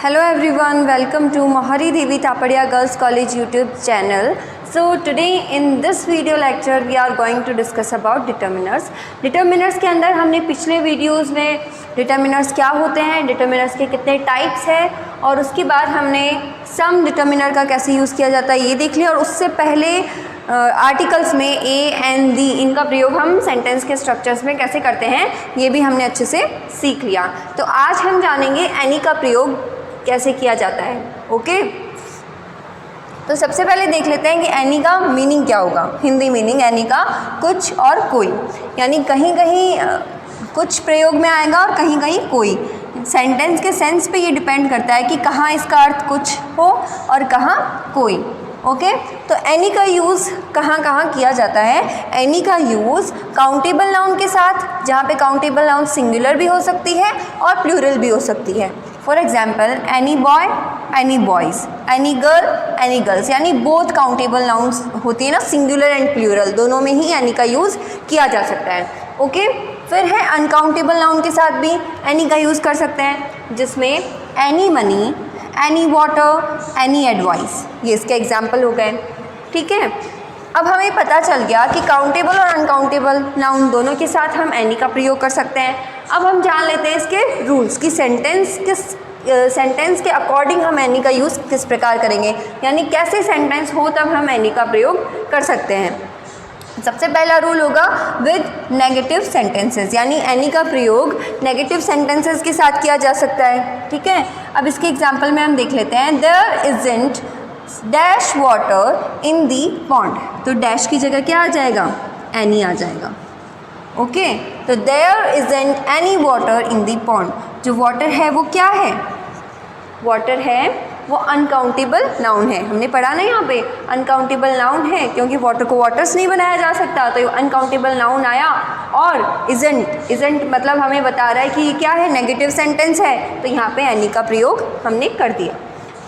Hello everyone, welcome to Mohari Devi Tapadia Girls College YouTube channel. So today in this video lecture we are going to discuss about determiners. Determiners के अंदर हमने पिछले videos में determiners क्या होते हैं, determiners के कितने टाइप्स हैं और उसके बाद हमने सम डिटर्मिनर का कैसे यूज़ किया जाता है ये देख लिया। और उससे पहले आर्टिकल्स में ए एंड दी इनका प्रयोग हम सेंटेंस के स्ट्रक्चर्स में कैसे करते हैं ये भी हमने अच्छे से सीख लिया। तो आज हम जानेंगे एनी का प्रयोग कैसे किया जाता है। ओके, तो सबसे पहले देख लेते हैं कि एनी का मीनिंग क्या होगा। हिंदी मीनिंग एनी का कुछ और कोई, यानी कहीं कहीं कुछ प्रयोग में आएगा और कहीं कहीं कोई। सेंटेंस के सेंस पे ये डिपेंड करता है कि कहाँ इसका अर्थ कुछ हो और कहाँ कोई। ओके, तो एनी का यूज़ कहाँ कहाँ किया जाता है। एनी का यूज़ काउंटेबल नाउन के साथ, जहाँ पे काउंटेबल नाउन सिंगुलर भी हो सकती है और प्लूरल भी हो सकती है। For example any boy, any boys, any girl, any girls, यानी बोथ काउंटेबल नाउन्स होती है ना, सिंगुलर एंड प्लूरल, दोनों में ही एनी का यूज़ किया जा सकता है। ओके, फिर है अनकाउंटेबल नाउन के साथ भी एनी का यूज़ कर सकते हैं, जिसमें any money, any water, any advice, ये इसके एग्जाम्पल हो गए। ठीक है, अब हमें पता चल गया कि काउंटेबल और अनकाउंटेबल नाउन दोनों के साथ हम एनी का प्रयोग कर सकते हैं। अब हम जान लेते हैं इसके रूल्स कि सेंटेंस के अकॉर्डिंग हम एनी का यूज़ किस प्रकार करेंगे, यानी कैसे सेंटेंस हो तब हम एनी का प्रयोग कर सकते हैं। सबसे पहला रूल होगा विद नेगेटिव सेंटेंसेस, यानी एनी का प्रयोग नेगेटिव सेंटेंसेस के साथ किया जा सकता है। ठीक है, अब इसके एग्जांपल में हम देख लेते हैं। There isn't dash water in the pond, तो डैश की जगह क्या आ जाएगा, एनी आ जाएगा। ओके, तो there isn't any water in the pond, जो वाटर है वो क्या है, वाटर है वो अनकाउंटेबल नाउन है। हमने पढ़ा ना यहाँ पे अनकाउंटेबल नाउन है, क्योंकि वाटर को वाटर्स नहीं बनाया जा सकता, तो ये अनकाउंटेबल नाउन आया। और इजंट मतलब हमें बता रहा है कि ये क्या है, नेगेटिव सेंटेंस है, तो यहाँ पे एनी का प्रयोग हमने कर दिया।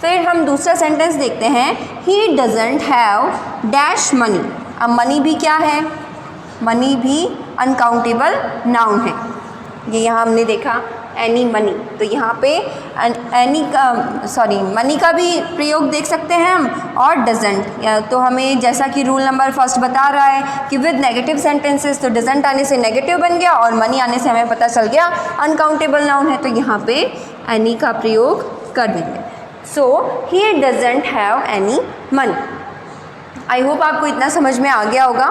फिर हम दूसरा सेंटेंस देखते हैं, ही डजंट हैव डैश मनी। अब मनी भी क्या है, मनी भी अनकाउंटेबल नाउन है। ये यहाँ हमने देखा एनी मनी, तो यहाँ पे मनी का भी प्रयोग देख सकते हैं हम। और डजंट, तो हमें जैसा कि रूल नंबर फर्स्ट बता रहा है कि विद नेगेटिव सेंटेंसेस, तो डजंट आने से नेगेटिव बन गया और मनी आने से हमें पता चल गया अनकाउंटेबल नाउन है, तो यहाँ पे एनी का प्रयोग कर देंगे। So he doesn't have any money. I hope आपको इतना समझ में आ गया होगा।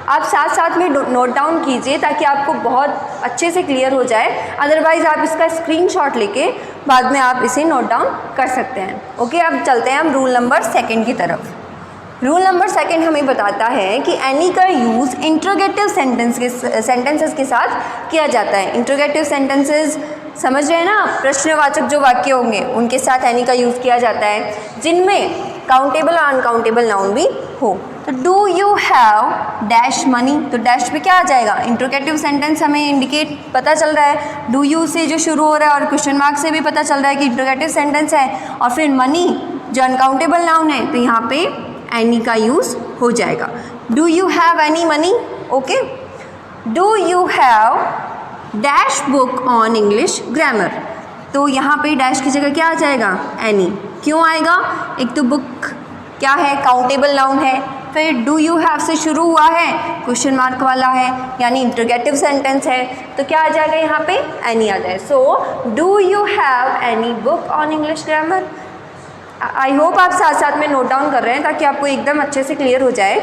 आप साथ साथ में नोट डाउन कीजिए ताकि आपको बहुत अच्छे से क्लियर हो जाए, अदरवाइज़ आप इसका स्क्रीनशॉट लेके बाद में आप इसे नोट डाउन कर सकते हैं। ओके, अब चलते हैं हम रूल नंबर सेकंड की तरफ। रूल नंबर सेकंड हमें बताता है कि एनी का यूज़ इंट्रोगेटिव सेंटेंसेस के साथ किया जाता है। इंट्रोगेटिव सेंटेंसेस समझ रहे हैं ना, प्रश्नवाचक जो वाक्य होंगे उनके साथ एनी का यूज़ किया जाता है, जिनमें काउंटेबल और अनकाउंटेबल नाउन भी हो। तो do you have dash money, तो डैश पे क्या आ जाएगा, इंट्रोगेटिव सेंटेंस हमें इंडिकेट पता चल रहा है, डू यू से जो शुरू हो रहा है और क्वेश्चन मार्क से भी पता चल रहा है कि इंट्रोगेटिव सेंटेंस है। और फिर मनी जो अनकाउंटेबल नाउन है, तो यहाँ पे एनी का यूज़ हो जाएगा। Do you have any money. Okay, do you have dash book on English grammar, तो यहाँ पे डैश की जगह क्या आ जाएगा, एनी। क्यों आएगा, एक तो बुक क्या है, काउंटेबल नाउन है, फिर डू यू हैव से शुरू हुआ है, क्वेश्चन मार्क वाला है, यानी इंट्रोगेटिव सेंटेंस है, तो क्या आ जाएगा यहाँ पे, एनी आ जाए। So do you have any book on English grammar. I hope आप साथ साथ में नोट डाउन कर रहे हैं ताकि आपको एकदम अच्छे से क्लियर हो जाए।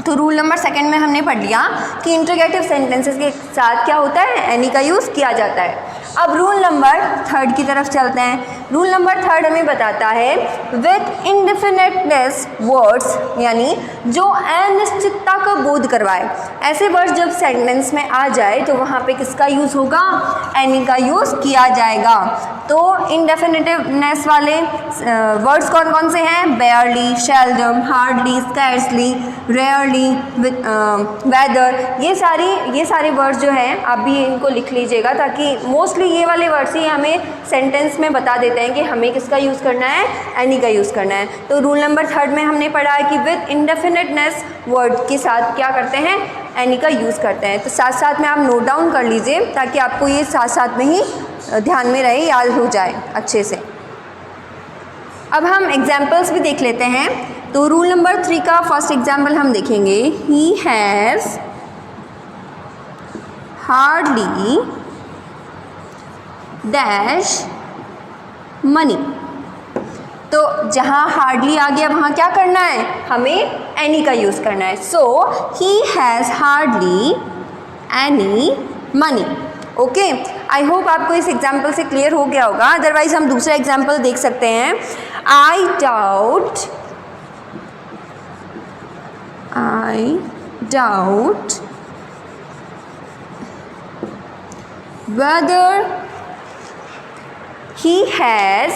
तो रूल नंबर सेकंड में हमने पढ़ लिया कि इंट्रोगेटिव सेंटेंसेस के साथ क्या होता है, एनी का यूज़ किया जाता है। अब रूल नंबर थर्ड की तरफ चलते हैं। रूल नंबर थर्ड हमें बताता है विद इंडेफिनिटनेस वर्ड्स, यानी जो अनिश्चितता का बोध करवाए। ऐसे वर्ड्स जब सेंटेंस में आ जाए तो वहाँ पे किसका यूज़ होगा, एनी का यूज़ किया जाएगा। तो इंडेफिनिटिवनेस वाले वर्ड्स कौन कौन से हैं, barely, seldom, hardly, scarcely, rarely, whether, ये सारे वर्ड्स जो हैं आप भी इनको लिख लीजिएगा, ताकि मोस्टली ये वाले वर्ड्स ही हमें सेंटेंस में बता देते हैं कि हमें किसका यूज़ करना है, एनी का यूज़ करना है। तो रूल नंबर थर्ड में हमने पढ़ा है कि विद इंडेफिनिटनेस वर्ड के साथ क्या करते हैं, एनी का यूज़ करते हैं। तो साथ साथ में आप नोट डाउन कर लीजिए ताकि आपको ये साथ साथ में ही ध्यान में रहे, याद हो जाए अच्छे से। अब हम एग्जाम्पल्स भी देख लेते हैं। तो रूल नंबर 3 का फर्स्ट एग्जाम्पल हम देखेंगे। ही हैज़ हार्डली डैश मनी। तो जहाँ हार्डली आ गया वहाँ क्या करना है, हमें एनी का यूज़ करना है। So he has hardly any money. Okay, I hope आपको इस एग्जाम्पल से क्लियर हो गया होगा। अदरवाइज हम दूसरा एग्जाम्पल देख सकते हैं। I doubt whether he has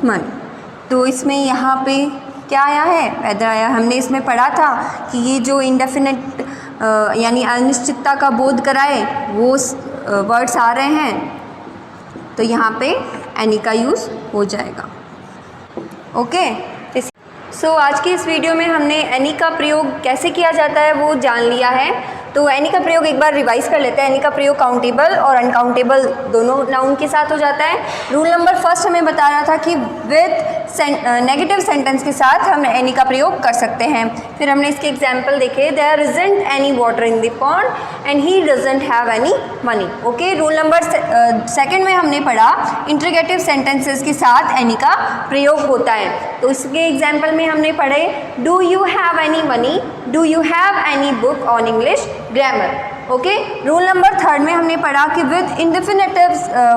money। तो इसमें यहाँ पे क्या आया है, वेदर आया। हमने इसमें पढ़ा था कि ये जो इंडेफिनिट यानी अनिश्चितता का बोध कराए वो वर्ड्स आ रहे हैं, तो यहाँ पे एनी का यूज़ हो जाएगा। ओके, सो आज की इस वीडियो में हमने एनी का प्रयोग कैसे किया जाता है वो जान लिया है। तो एनी का प्रयोग एक बार रिवाइज कर लेते हैं। एनी का प्रयोग काउंटेबल और अनकाउंटेबल दोनों नाउन के साथ हो जाता है। रूल नंबर फर्स्ट हमें बता रहा था कि विद नेगेटिव सेंटेंस के साथ हम एनी का प्रयोग कर सकते हैं। फिर हमने इसके एग्जाम्पल देखे। There isn't any water in the pond and he doesn't have any money. Okay, rule number second में हमने पढ़ा इंट्रीगेटिव सेंटेंसेस के साथ एनी का प्रयोग होता है। तो इसके एग्जाम्पल में हमने पढ़े do you have any money, do you have any book on English grammar. Okay, rule number third में हमने पढ़ा कि विद इंडेफिनेटिव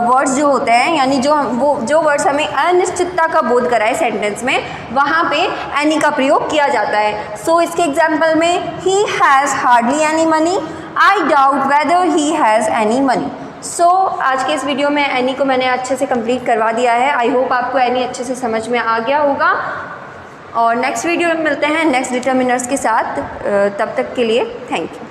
वर्ड्स जो होते हैं, यानी जो वर्ड्स हमें अनिश्चितता का बोध कराए सेंटेंस में, वहाँ पे एनी का प्रयोग किया जाता है। सो इसके एग्जाम्पल में he has hardly any money, I doubt whether he has any money. So आज के इस वीडियो में एनी को मैंने अच्छे से कंप्लीट करवा दिया है। आई होप आपको एनी अच्छे से समझ में आ गया होगा। और नेक्स्ट वीडियो में मिलते हैं नेक्स्ट डिटर्मिनर्स के साथ। तब तक के लिए थैंक यू।